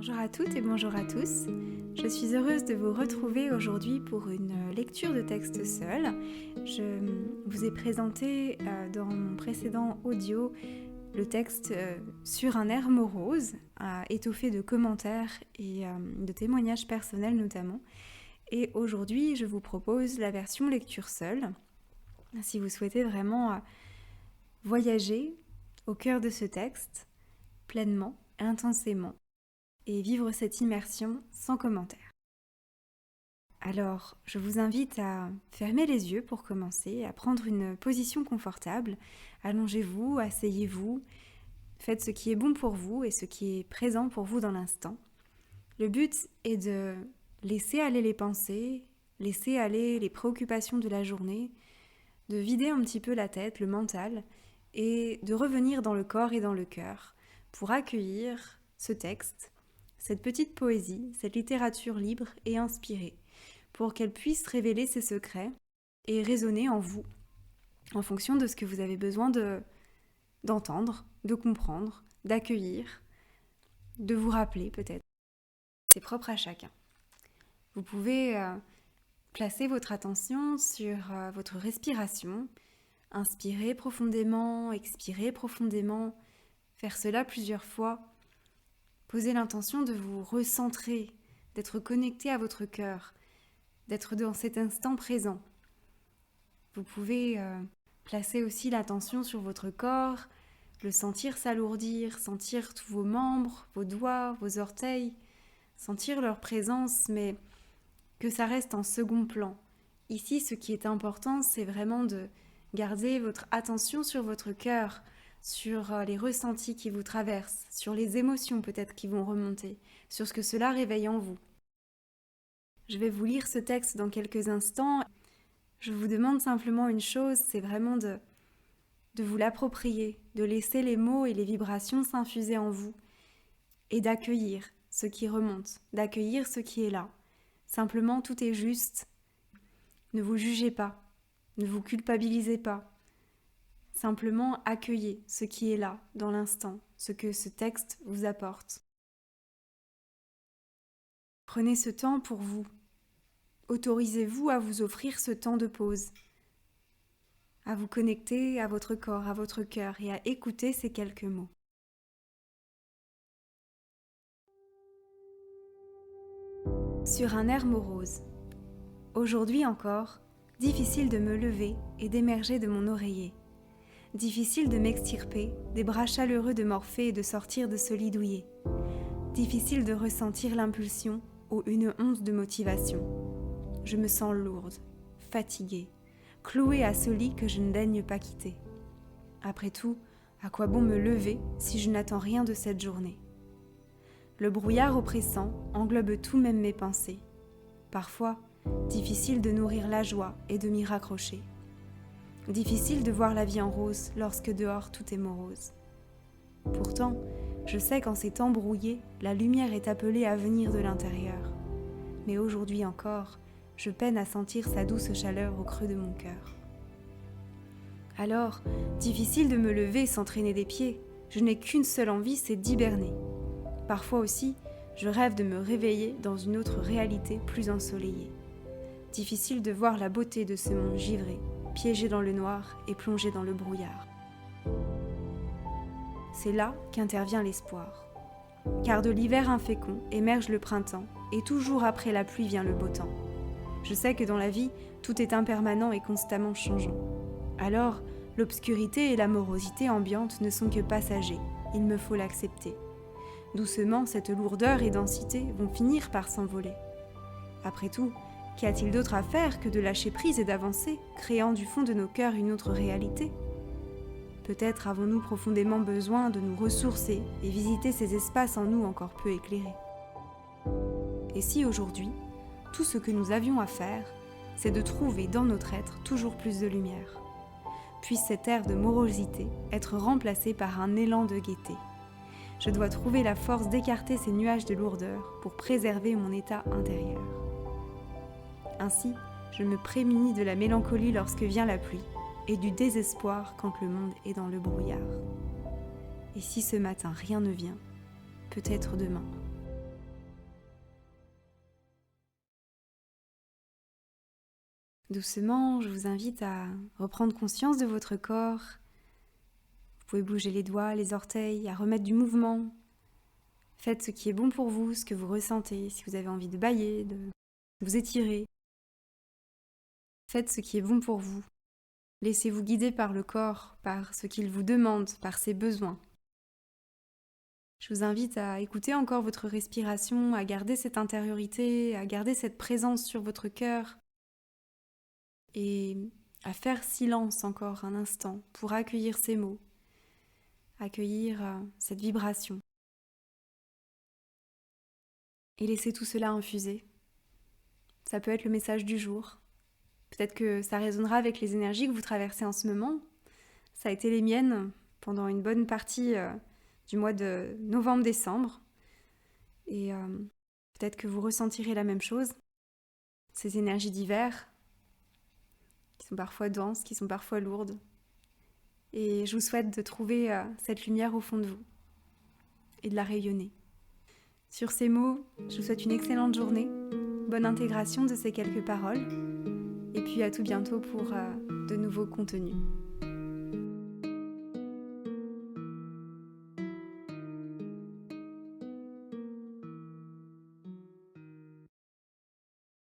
Bonjour à toutes et bonjour à tous. Je suis heureuse de vous retrouver aujourd'hui pour une lecture de texte seul. Je vous ai présenté dans mon précédent audio le texte sur un air morose, étoffé de commentaires et de témoignages personnels notamment. Et aujourd'hui, je vous propose la version lecture seule. Si vous souhaitez vraiment voyager au cœur de ce texte, pleinement, intensément, et vivre cette immersion sans commentaire. Alors, je vous invite à fermer les yeux pour commencer, à prendre une position confortable. Allongez-vous, asseyez-vous, faites ce qui est bon pour vous et ce qui est présent pour vous dans l'instant. Le but est de laisser aller les pensées, laisser aller les préoccupations de la journée, de vider un petit peu la tête, le mental, et de revenir dans le corps et dans le cœur pour accueillir ce texte, cette petite poésie, cette littérature libre et inspirée, pour qu'elle puisse révéler ses secrets et résonner en vous, en fonction de ce que vous avez besoin d'entendre, de comprendre, d'accueillir, de vous rappeler peut-être. C'est propre à chacun. Vous pouvez placer votre attention sur votre respiration, inspirer profondément, expirer profondément, faire cela plusieurs fois. Posez l'intention de vous recentrer, d'être connecté à votre cœur, d'être dans cet instant présent. Vous pouvez placer aussi l'attention sur votre corps, le sentir s'alourdir, sentir tous vos membres, vos doigts, vos orteils, sentir leur présence, mais que ça reste en second plan. Ici, ce qui est important, c'est vraiment de garder votre attention sur votre cœur, sur les ressentis qui vous traversent, sur les émotions peut-être qui vont remonter, sur ce que cela réveille en vous. Je vais vous lire ce texte dans quelques instants. Je vous demande simplement une chose, c'est vraiment de vous l'approprier, de laisser les mots et les vibrations s'infuser en vous et d'accueillir ce qui remonte, d'accueillir ce qui est là. Simplement, tout est juste. Ne vous jugez pas, ne vous culpabilisez pas. Simplement, accueillez ce qui est là, dans l'instant, ce que ce texte vous apporte. Prenez ce temps pour vous. Autorisez-vous à vous offrir ce temps de pause, à vous connecter à votre corps, à votre cœur et à écouter ces quelques mots. Sur un air morose. Aujourd'hui encore, difficile de me lever et d'émerger de mon oreiller. Difficile de m'extirper des bras chaleureux de Morphée et de sortir de ce lit douillet. Difficile de ressentir l'impulsion ou une once de motivation. Je me sens lourde, fatiguée, clouée à ce lit que je ne daigne pas quitter. Après tout, à quoi bon me lever si je n'attends rien de cette journée ? Le brouillard oppressant englobe tout, même mes pensées. Parfois, difficile de nourrir la joie et de m'y raccrocher. Difficile de voir la vie en rose lorsque dehors tout est morose. Pourtant, je sais qu'en ces temps brouillés, la lumière est appelée à venir de l'intérieur. Mais aujourd'hui encore, je peine à sentir sa douce chaleur au creux de mon cœur. Alors, difficile de me lever sans traîner des pieds, je n'ai qu'une seule envie, c'est d'hiberner. Parfois aussi, je rêve de me réveiller dans une autre réalité plus ensoleillée. Difficile de voir la beauté de ce monde givré, piégé dans le noir et plongé dans le brouillard. C'est là qu'intervient l'espoir. Car de l'hiver infécond émerge le printemps, et toujours après la pluie vient le beau temps. Je sais que dans la vie, tout est impermanent et constamment changeant. Alors, l'obscurité et la morosité ambiante ne sont que passagers, il me faut l'accepter. Doucement, cette lourdeur et densité vont finir par s'envoler. Après tout, qu'y a-t-il d'autre à faire que de lâcher prise et d'avancer, créant du fond de nos cœurs une autre réalité ? Peut-être avons-nous profondément besoin de nous ressourcer et visiter ces espaces en nous encore peu éclairés. Et si aujourd'hui, tout ce que nous avions à faire, c'est de trouver dans notre être toujours plus de lumière. Puisse cet air de morosité être remplacé par un élan de gaieté. Je dois trouver la force d'écarter ces nuages de lourdeur pour préserver mon état intérieur. Ainsi, je me prémunis de la mélancolie lorsque vient la pluie et du désespoir quand le monde est dans le brouillard. Et si ce matin rien ne vient, peut-être demain. Doucement, je vous invite à reprendre conscience de votre corps. Vous pouvez bouger les doigts, les orteils, à remettre du mouvement. Faites ce qui est bon pour vous, ce que vous ressentez. Si vous avez envie de bâiller, de vous étirer, faites ce qui est bon pour vous. Laissez-vous guider par le corps, par ce qu'il vous demande, par ses besoins. Je vous invite à écouter encore votre respiration, à garder cette intériorité, à garder cette présence sur votre cœur et à faire silence encore un instant pour accueillir ces mots, accueillir cette vibration et laisser tout cela infuser. Ça peut être le message du jour. Peut-être que ça résonnera avec les énergies que vous traversez en ce moment. Ça a été les miennes pendant une bonne partie du mois de novembre-décembre. Et peut-être que vous ressentirez la même chose. Ces énergies d'hiver, qui sont parfois denses, qui sont parfois lourdes. Et je vous souhaite de trouver cette lumière au fond de vous et de la rayonner. Sur ces mots, je vous souhaite une excellente journée, bonne intégration de ces quelques paroles, et puis à tout bientôt pour de nouveaux contenus.